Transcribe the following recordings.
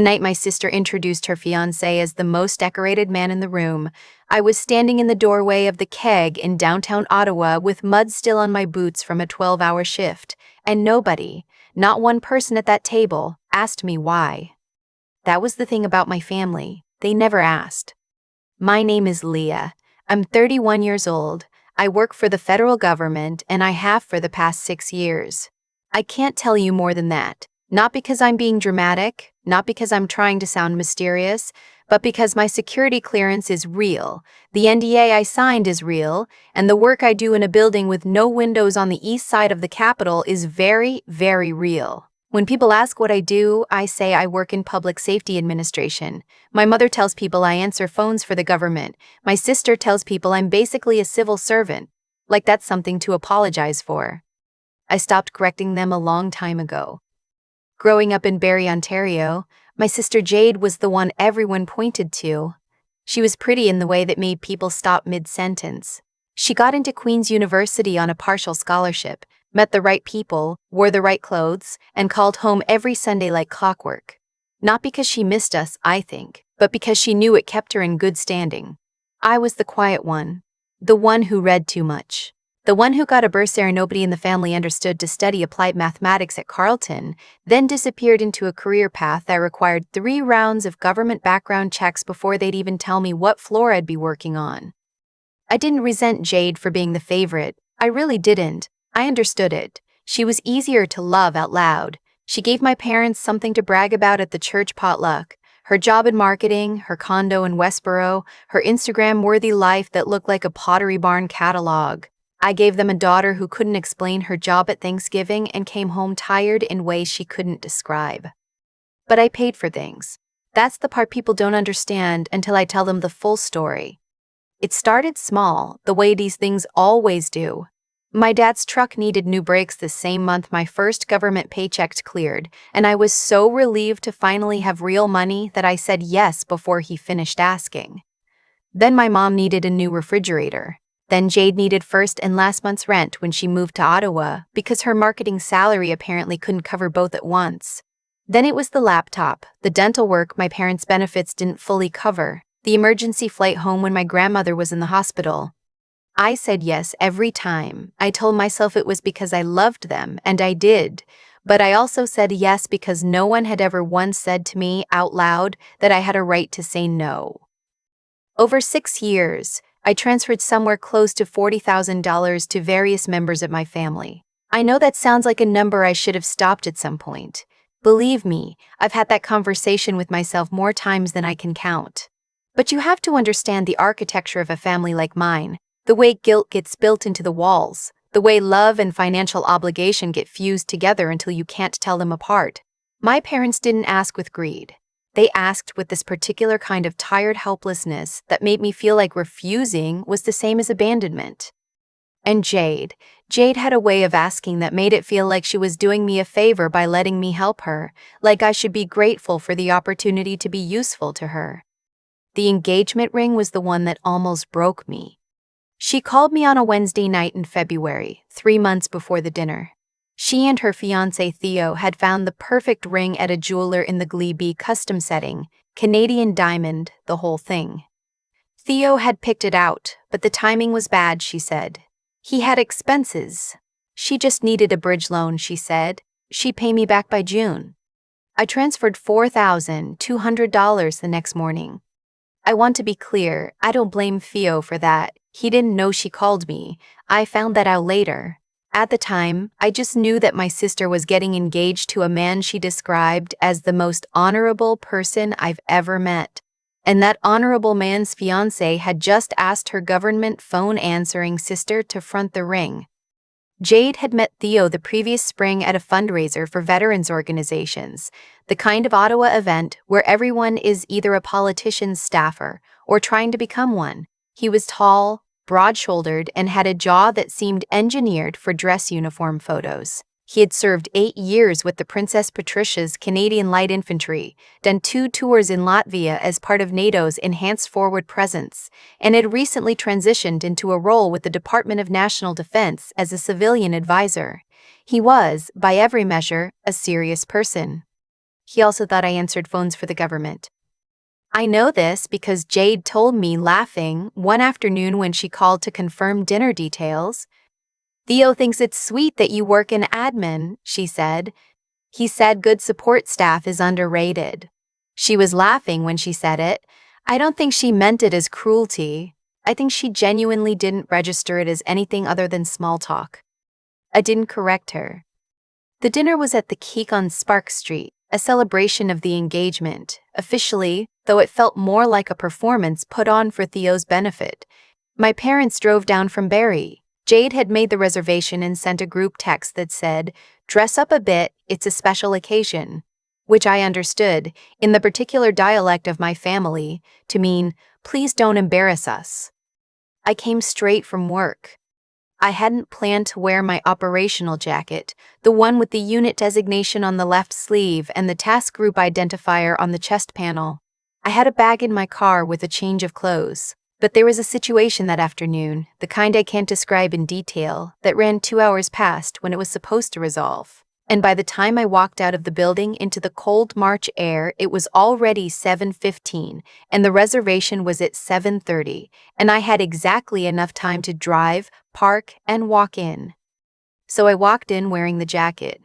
The night my sister introduced her fiancé as the most decorated man in the room, I was standing in the doorway of the Keg in downtown Ottawa with mud still on my boots from a 12-hour shift, and nobody, not one person at that table, asked me why. That was the thing about my family. They never asked. My name is Leah. I'm 31 years old. I work for the federal government, and I have for the past 6 years. I can't tell you more than that. Not because I'm being dramatic, not because I'm trying to sound mysterious, but because my security clearance is real, the NDA I signed is real, and the work I do in a building with no windows on the east side of the Capitol is very, very real. When people ask what I do, I say I work in public safety administration. My mother tells people I answer phones for the government. My sister tells people I'm basically a civil servant. Like that's something to apologize for. I stopped correcting them a long time ago. Growing up in Barrie, Ontario, my sister Jade was the one everyone pointed to. She was pretty in the way that made people stop mid-sentence. She got into Queen's University on a partial scholarship, met the right people, wore the right clothes, and called home every Sunday like clockwork. Not because she missed us, I think, but because she knew it kept her in good standing. I was the quiet one, the one who read too much. The one who got a bursary nobody in the family understood to study applied mathematics at Carleton, then disappeared into a career path that required 3 rounds of government background checks before they'd even tell me what floor I'd be working on. I didn't resent Jade for being the favorite. I really didn't. I understood it. She was easier to love out loud. She gave my parents something to brag about at the church potluck. Her job in marketing, her condo in Westboro, her Instagram-worthy life that looked like a Pottery Barn catalog. I gave them a daughter who couldn't explain her job at Thanksgiving and came home tired in ways she couldn't describe. But I paid for things. That's the part people don't understand until I tell them the full story. It started small, the way these things always do. My dad's truck needed new brakes the same month my first government paycheck cleared, and I was so relieved to finally have real money that I said yes before he finished asking. Then my mom needed a new refrigerator. Then Jade needed first and last month's rent when she moved to Ottawa because her marketing salary apparently couldn't cover both at once. Then it was the laptop, the dental work my parents' benefits didn't fully cover, the emergency flight home when my grandmother was in the hospital. I said yes every time. I told myself it was because I loved them, and I did. But I also said yes because no one had ever once said to me out loud that I had a right to say no. Over 6 years, I transferred somewhere close to $40,000 to various members of my family. I know that sounds like a number I should have stopped at some point. Believe me, I've had that conversation with myself more times than I can count. But you have to understand the architecture of a family like mine, the way guilt gets built into the walls, the way love and financial obligation get fused together until you can't tell them apart. My parents didn't ask with greed. They asked with this particular kind of tired helplessness that made me feel like refusing was the same as abandonment. And Jade had a way of asking that made it feel like she was doing me a favor by letting me help her, like I should be grateful for the opportunity to be useful to her. The engagement ring was the one that almost broke me. She called me on a Wednesday night in February, 3 months before the dinner. She and her fiancé Theo had found the perfect ring at a jeweler in the Glebe custom setting, Canadian diamond, the whole thing. Theo had picked it out, but the timing was bad, she said. He had expenses. She just needed a bridge loan, she said. She'd pay me back by June. I transferred $4,200 the next morning. I want to be clear, I don't blame Theo for that. He didn't know she called me. I found that out later. At the time, I just knew that my sister was getting engaged to a man she described as the most honorable person I've ever met. And that honorable man's fiancé had just asked her government phone answering sister to front the ring. Jade had met Theo the previous spring at a fundraiser for veterans organizations, the kind of Ottawa event where everyone is either a politician's staffer or trying to become one. He was tall, broad-shouldered, and had a jaw that seemed engineered for dress uniform photos. He had served 8 years with the Princess Patricia's Canadian Light Infantry, done 2 tours in Latvia as part of NATO's Enhanced Forward Presence, and had recently transitioned into a role with the Department of National Defense as a civilian advisor. He was, by every measure, a serious person. He also thought I answered phones for the government. I know this because Jade told me, laughing, one afternoon when she called to confirm dinner details. Theo thinks it's sweet that you work in admin, she said. He said good support staff is underrated. She was laughing when she said it. I don't think she meant it as cruelty. I think she genuinely didn't register it as anything other than small talk. I didn't correct her. The dinner was at the Keek on Spark Street, a celebration of the engagement, officially, though it felt more like a performance put on for Theo's benefit. My parents drove down from Barrie. Jade had made the reservation and sent a group text that said, "Dress up a bit, it's a special occasion," which I understood, in the particular dialect of my family, to mean, "Please don't embarrass us." I came straight from work. I hadn't planned to wear my operational jacket, the one with the unit designation on the left sleeve and the task group identifier on the chest panel. I had a bag in my car with a change of clothes. But there was a situation that afternoon, the kind I can't describe in detail, that ran 2 hours past when it was supposed to resolve. And by the time I walked out of the building into the cold March air, it was already 7:15, and the reservation was at 7:30, and I had exactly enough time to drive, park, and walk in. So I walked in wearing the jacket.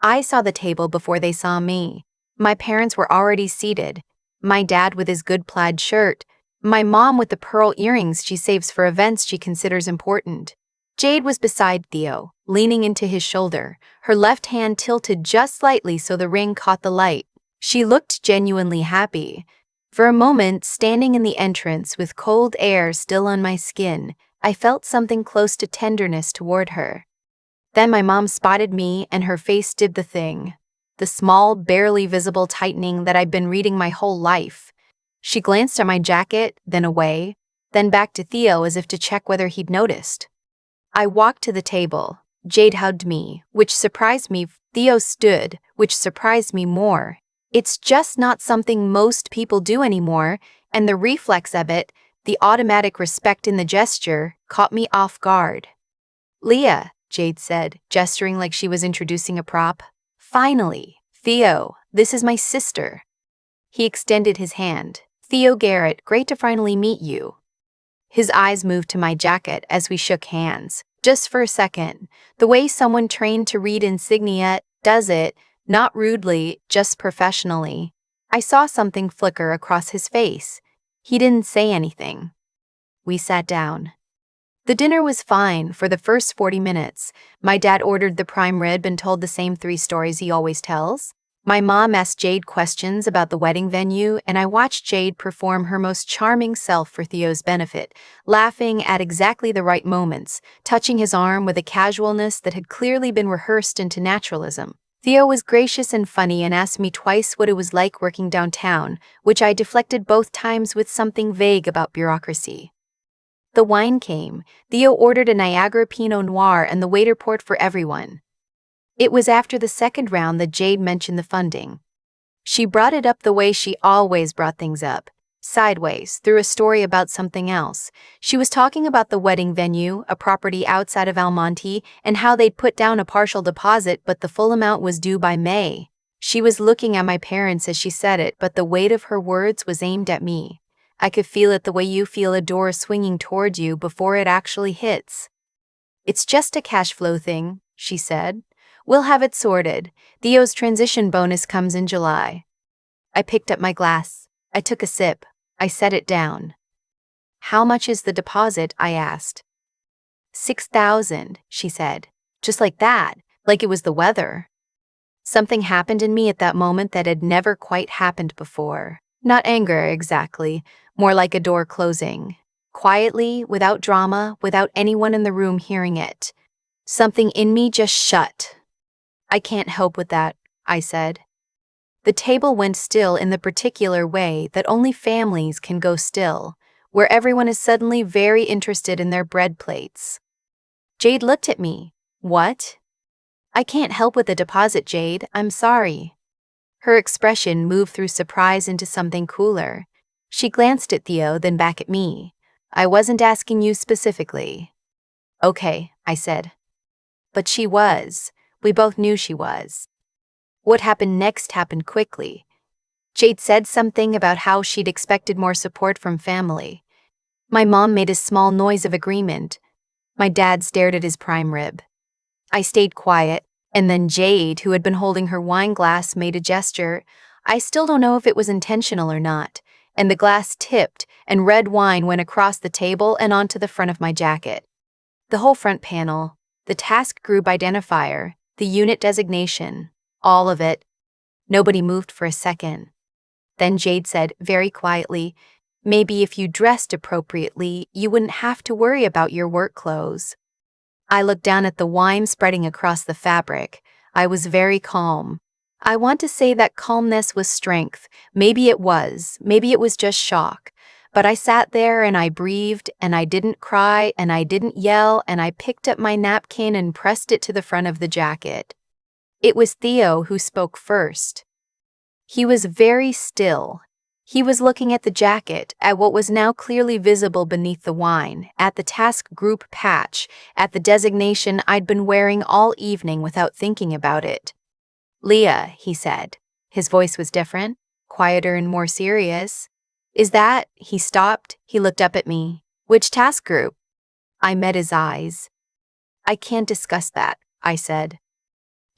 I saw the table before they saw me. My parents were already seated. My dad with his good plaid shirt. My mom with the pearl earrings she saves for events she considers important. Jade was beside Theo, leaning into his shoulder, her left hand tilted just slightly so the ring caught the light. She looked genuinely happy. For a moment, standing in the entrance with cold air still on my skin, I felt something close to tenderness toward her. Then my mom spotted me and her face did the thing. The small, barely visible tightening that I'd been reading my whole life. She glanced at my jacket, then away, then back to Theo as if to check whether he'd noticed. I walked to the table. Jade hugged me, which surprised me. Theo stood, which surprised me more. It's just not something most people do anymore, and the reflex of it, the automatic respect in the gesture, caught me off guard. "Leah," Jade said, gesturing like she was introducing a prop. "Finally, Theo, this is my sister." He extended his hand. "Theo Garrett, great to finally meet you." His eyes moved to my jacket as we shook hands, just for a second, the way someone trained to read insignia does it, not rudely, just professionally. I saw something flicker across his face. He didn't say anything. We sat down. The dinner was fine for the first 40 minutes. My dad ordered the prime rib and told the same 3 stories he always tells. My mom asked Jade questions about the wedding venue, and I watched Jade perform her most charming self for Theo's benefit, laughing at exactly the right moments, touching his arm with a casualness that had clearly been rehearsed into naturalism. Theo was gracious and funny and asked me twice what it was like working downtown, which I deflected both times with something vague about bureaucracy. The wine came. Theo ordered a Niagara Pinot Noir and the waiter poured for everyone. It was after the second round that Jade mentioned the funding. She brought it up the way she always brought things up, sideways, through a story about something else. She was talking about the wedding venue, a property outside of Almonte, and how they'd put down a partial deposit but the full amount was due by May. She was looking at my parents as she said it, but the weight of her words was aimed at me. I could feel it the way you feel a door swinging toward you before it actually hits. "It's just a cash flow thing," she said. "We'll have it sorted. Theo's transition bonus comes in July." I picked up my glass. I took a sip. I set it down. "How much is the deposit?" I asked. 6,000, she said. Just like that, like it was the weather. Something happened in me at that moment that had never quite happened before. Not anger, exactly, more like a door closing. Quietly, without drama, without anyone in the room hearing it. Something in me just shut. "I can't help with that," I said. The table went still in the particular way that only families can go still, where everyone is suddenly very interested in their bread plates. Jade looked at me. "What?" "I can't help with the deposit, Jade, I'm sorry." Her expression moved through surprise into something cooler. She glanced at Theo, then back at me. "I wasn't asking you specifically." "Okay," I said. But she was. We both knew she was. What happened next happened quickly. Jade said something about how she'd expected more support from family. My mom made a small noise of agreement. My dad stared at his prime rib. I stayed quiet, and then Jade, who had been holding her wine glass, made a gesture. I still don't know if it was intentional or not, and the glass tipped, and red wine went across the table and onto the front of my jacket. The whole front panel, the task group identifier, the unit designation, all of it. Nobody moved for a second. Then Jade said, very quietly, "Maybe if you dressed appropriately, you wouldn't have to worry about your work clothes." I looked down at the wine spreading across the fabric. I was very calm. I want to say that calmness was strength. Maybe it was just shock. But I sat there and I breathed, and I didn't cry, and I didn't yell, and I picked up my napkin and pressed it to the front of the jacket. It was Theo who spoke first. He was very still. He was looking at the jacket, at what was now clearly visible beneath the wine, at the task group patch, at the designation I'd been wearing all evening without thinking about it. "Leah," he said. His voice was different, quieter and more serious. "Is that—" He stopped. He looked up at me. "Which task group?" I met his eyes. "I can't discuss that," I said.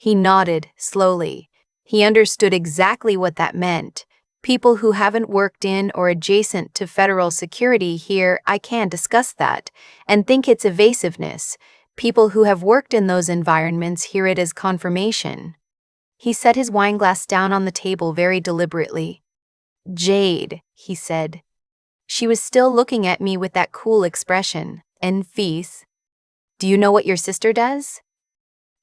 He nodded, slowly. He understood exactly what that meant. People who haven't worked in or adjacent to federal security hear, "I can't discuss that," and think it's evasiveness. People who have worked in those environments hear it as confirmation. He set his wineglass down on the table very deliberately. "Jade," he said. She was still looking at me with that cool expression. "En fils. Do you know what your sister does?"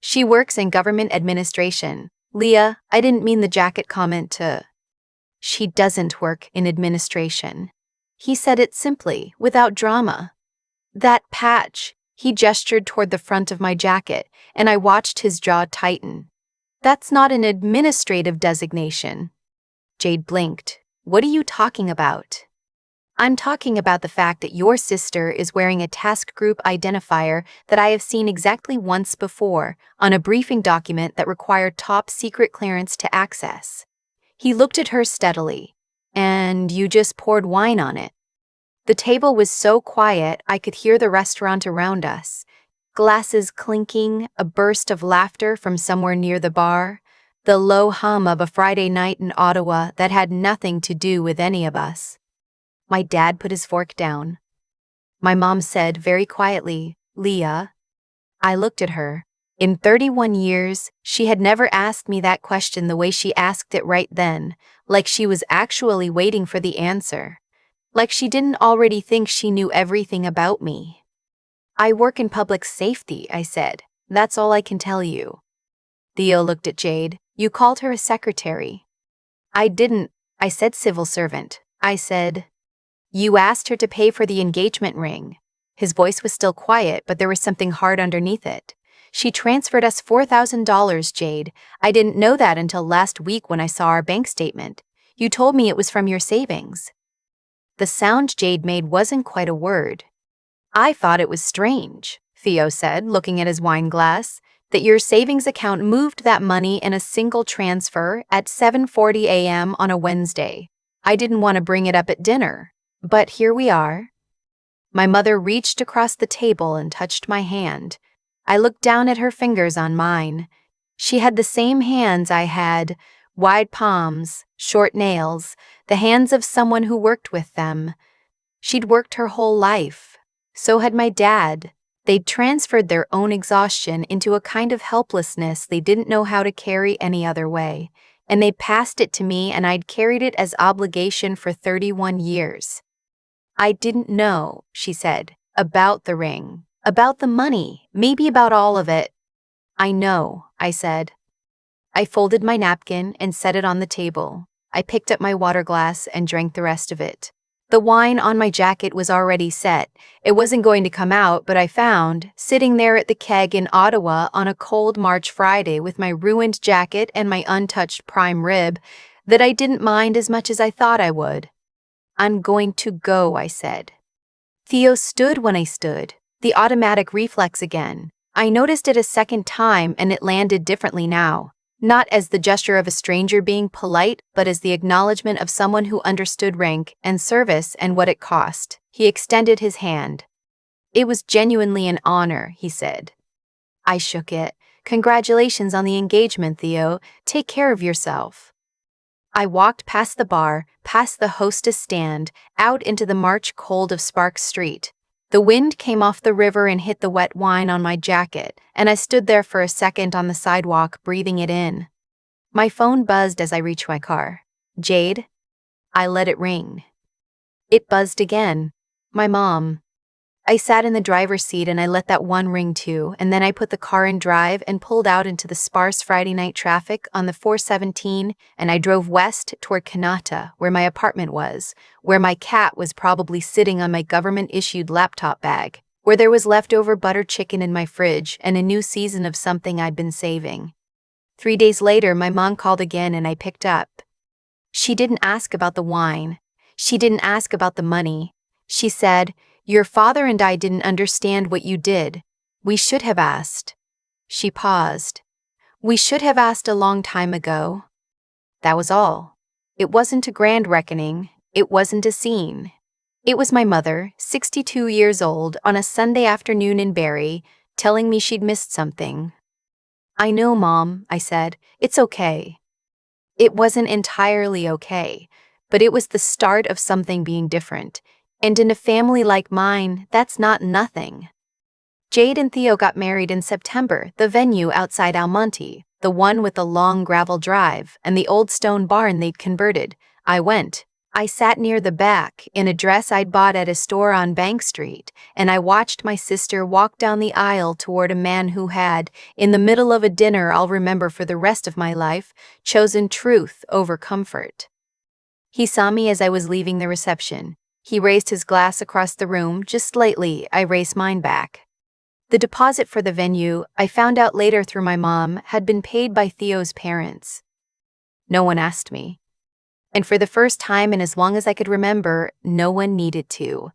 "She works in government administration." "Leah, I didn't mean the jacket comment to—" "She doesn't work in administration." He said it simply, without drama. "That patch," he gestured toward the front of my jacket, and I watched his jaw tighten. "That's not an administrative designation." Jade blinked. "What are you talking about?" "I'm talking about the fact that your sister is wearing a task group identifier that I have seen exactly once before on a briefing document that required top secret clearance to access." He looked at her steadily. "And you just poured wine on it." The table was so quiet I could hear the restaurant around us. Glasses clinking, a burst of laughter from somewhere near the bar, the low hum of a Friday night in Ottawa that had nothing to do with any of us. My dad put his fork down. My mom said very quietly, "Leah." I looked at her. In 31 years, she had never asked me that question the way she asked it right then, like she was actually waiting for the answer. Like she didn't already think she knew everything about me. "I work in public safety," I said. "That's all I can tell you." Theo looked at Jade. "You called her a secretary." "I didn't. I said civil servant." I said, "You asked her to pay for the engagement ring." His voice was still quiet, but there was something hard underneath it. "She transferred us $4,000, Jade. I didn't know that until last week when I saw our bank statement. You told me it was from your savings." The sound Jade made wasn't quite a word. "I thought it was strange," Theo said, looking at his wine glass, "that your savings account moved that money in a single transfer at 7:40 a.m. on a Wednesday. I didn't want to bring it up at dinner. But here we are." My mother reached across the table and touched my hand. I looked down at her fingers on mine. She had the same hands I had, wide palms, short nails, the hands of someone who worked with them. She'd worked her whole life. So had my dad. They'd transferred their own exhaustion into a kind of helplessness they didn't know how to carry any other way, and they passed it to me, and I'd carried it as obligation for 31 years. "I didn't know," she said, "about the ring, about the money, maybe about all of it." "I know," I said. I folded my napkin and set it on the table. I picked up my water glass and drank the rest of it. The wine on my jacket was already set. It wasn't going to come out, but I found, sitting there at the keg in Ottawa on a cold March Friday with my ruined jacket and my untouched prime rib, that I didn't mind as much as I thought I would. "I'm going to go," I said. Theo stood when I stood, the automatic reflex again. I noticed it a second time and it landed differently now. Not as the gesture of a stranger being polite, but as the acknowledgement of someone who understood rank and service and what it cost. He extended his hand. "It was genuinely an honor," he said. I shook it. "Congratulations on the engagement, Theo. Take care of yourself." I walked past the bar, past the hostess stand, out into the March cold of Sparks Street. The wind came off the river and hit the wet wine on my jacket, and I stood there for a second on the sidewalk, breathing it in. My phone buzzed as I reached my car. "Jade?" I let it ring. It buzzed again. My mom. I sat in the driver's seat and I let that one ring too, and then I put the car in drive and pulled out into the sparse Friday night traffic on the 417, and I drove west toward Kanata, where my apartment was, where my cat was probably sitting on my government-issued laptop bag, where there was leftover butter chicken in my fridge and a new season of something I'd been saving. 3 days later, my mom called again and I picked up. She didn't ask about the wine. She didn't ask about the money. She said, "Your father and I didn't understand what you did. We should have asked." She paused. "We should have asked a long time ago." That was all. It wasn't a grand reckoning. It wasn't a scene. It was my mother, 62 years old, on a Sunday afternoon in Barrie, telling me she'd missed something. "I know, Mom," I said. "It's okay." It wasn't entirely okay, but it was the start of something being different. And in a family like mine, that's not nothing. Jade and Theo got married in September, the venue outside Almonte, the one with the long gravel drive and the old stone barn they'd converted. I went. I sat near the back, in a dress I'd bought at a store on Bank Street, and I watched my sister walk down the aisle toward a man who had, in the middle of a dinner I'll remember for the rest of my life, chosen truth over comfort. He saw me as I was leaving the reception. He raised his glass across the room, just slightly. I raised mine back. The deposit for the venue, I found out later through my mom, had been paid by Theo's parents. No one asked me. And for the first time in as long as I could remember, no one needed to.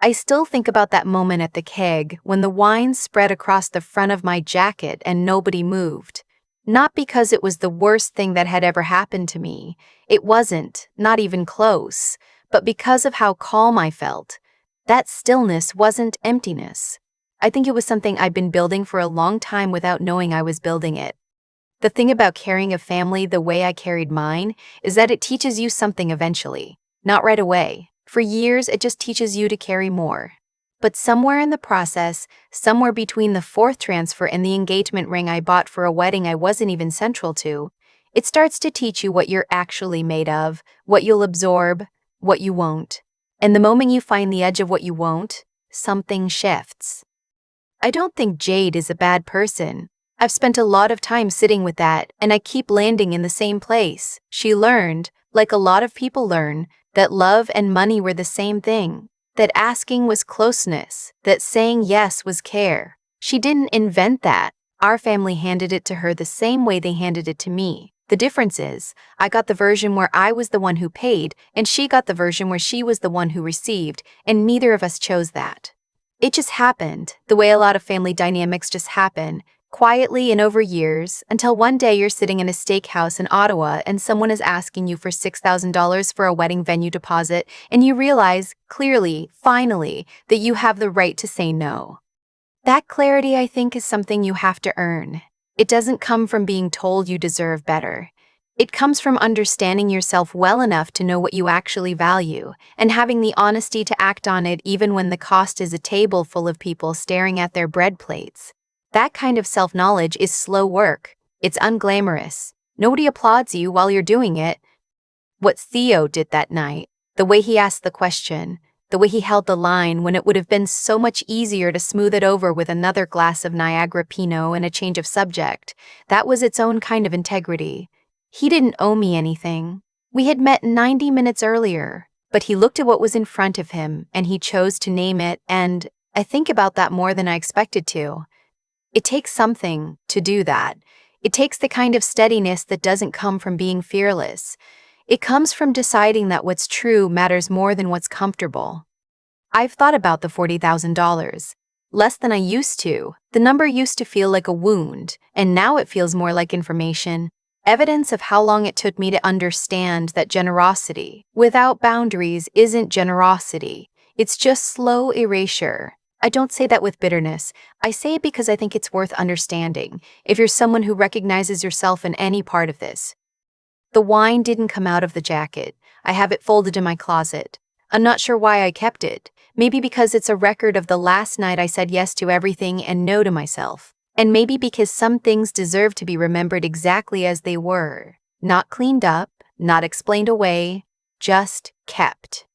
I still think about that moment at the keg when the wine spread across the front of my jacket and nobody moved. Not because it was the worst thing that had ever happened to me. It wasn't, not even close. But because of how calm I felt. That stillness wasn't emptiness. I think it was something I'd been building for a long time without knowing I was building it. The thing about carrying a family the way I carried mine is that it teaches you something eventually. Not right away. For years, it just teaches you to carry more. But somewhere in the process, somewhere between the fourth transfer and the engagement ring I bought for a wedding I wasn't even central to, it starts to teach you what you're actually made of, what you'll absorb, what you won't. And the moment you find the edge of what you won't, something shifts. I don't think Jade is a bad person. I've spent a lot of time sitting with that, and I keep landing in the same place. She learned, like a lot of people learn, that love and money were the same thing, that asking was closeness, that saying yes was care. She didn't invent that. Our family handed it to her the same way they handed it to me. The difference is, I got the version where I was the one who paid, and she got the version where she was the one who received, and neither of us chose that. It just happened, the way a lot of family dynamics just happen, quietly and over years, until one day you're sitting in a steakhouse in Ottawa and someone is asking you for $6,000 for a wedding venue deposit, and you realize, clearly, finally, that you have the right to say no. That clarity, I think, is something you have to earn. It doesn't come from being told you deserve better. It comes from understanding yourself well enough to know what you actually value, and having the honesty to act on it even when the cost is a table full of people staring at their bread plates. That kind of self-knowledge is slow work. It's unglamorous. Nobody applauds you while you're doing it. What Theo did that night, the way he asked the question, the way he held the line when it would have been so much easier to smooth it over with another glass of Niagara Pinot and a change of subject, that was its own kind of integrity. He didn't owe me anything. We had met 90 minutes earlier, but he looked at what was in front of him and he chose to name it, and I think about that more than I expected to. It takes something to do that. It takes the kind of steadiness that doesn't come from being fearless. It comes from deciding that what's true matters more than what's comfortable. I've thought about the $40,000. Less than I used to. The number used to feel like a wound, and now it feels more like information. Evidence of how long it took me to understand that generosity, without boundaries, isn't generosity. It's just slow erasure. I don't say that with bitterness. I say it because I think it's worth understanding, if you're someone who recognizes yourself in any part of this. The wine didn't come out of the jacket. I have it folded in my closet. I'm not sure why I kept it. Maybe because it's a record of the last night I said yes to everything and no to myself. And maybe because some things deserve to be remembered exactly as they were. Not cleaned up, not explained away, just kept.